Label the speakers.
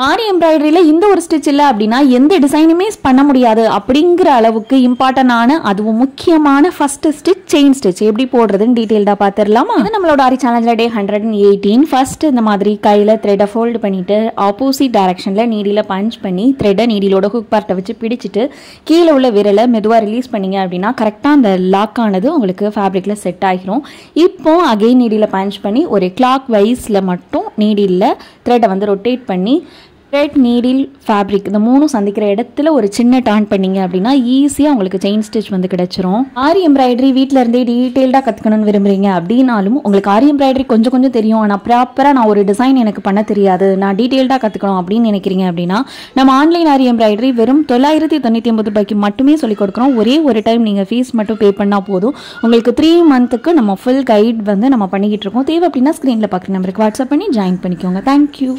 Speaker 1: ஆரி எம்ப்ராய்டரியில இந்த ஒரு ஸ்டிச் இல்லை அப்படின்னா எந்த டிசைனுமே பண்ண முடியாது அப்படிங்கிற அளவுக்கு இம்பார்ட்டன்டான அதுவும் முக்கியமான ஃபர்ஸ்ட் ஸ்டிச் செயின் ஸ்டிச் எப்படி போடுறதுன்னு டீட்டெயில்டாக பார்த்துடலாமா? அது நம்மளோட ஆரி சேலஞ்சில் டே 118. ஃபர்ஸ்ட் இந்த மாதிரி கையில் த்ரெட்டை ஃபோல்டு பண்ணிட்டு ஆப்போசிட் டைரக்ஷனில் நீடியில் பஞ்ச் பண்ணி த்ரெட்டை நீடிலோட ஹுக் பார்ட்டை வச்சு பிடிச்சிட்டு கீழே உள்ள விரலை மெதுவாக ரிலீஸ் பண்ணீங்க அப்படின்னா கரெக்டாக அந்த லாக் ஆனது உங்களுக்கு ஃபேப்ரிக்கில் செட் ஆகிரும். இப்போ அகெயின் நீடியில் பஞ்ச் பண்ணி ஒரு கிளாக் வைஸில் மட்டும் நீடியில் த்ரெட்டை வந்து ரொட்டேட் பண்ணி த்ரெட் நீடில் ஃபேப்ரிக் இந்த மூணும் சந்திக்கிற இடத்துல ஒரு சின்ன டர்ன் பண்ணீங்க அப்படின்னா ஈஸியாக உங்களுக்கு செயின் ஸ்டிச் வந்து கிடைச்சிரும். ஆரி எம்ப்ராய்டரி வீட்டில் இருந்தே டீட்டெயில்டாக கற்றுக்கணும்னு விரும்புறீங்க அப்படின்னாலும் உங்களுக்கு ஆரி எம்ப்ராய்டரி கொஞ்சம் தெரியும், ஆனால் ப்ராப்பராக நான் ஒரு டிசைன் எனக்கு பண்ண தெரியாது, நான் டீட்டெயில்டாக கற்றுக்கணும் அப்படின்னு நினைக்கிறீங்க அப்படின்னா நம்ம ஆன்லைன் ஆரி எம்ப்ராய்டரி வெறும் 999 ரூபாய்க்கு மட்டுமே சொல்லிக் கொடுக்குறோம். ஒரே ஒரு டைம் நீங்கள் ஃபீஸ் மட்டும் பே பண்ணால் போதும். உங்களுக்கு 3 மந்த்துக்கு நம்ம ஃபுல் கைட் வந்து நம்ம பண்ணிக்கிட்டு இருக்கோம். தேவை அப்படின்னா ஸ்க்ரீனில் பார்க்குற நம்பருக்கு வாட்ஸ்அப் பண்ணி ஜாயின் பண்ணிக்கோங்க. தேங்க்யூ.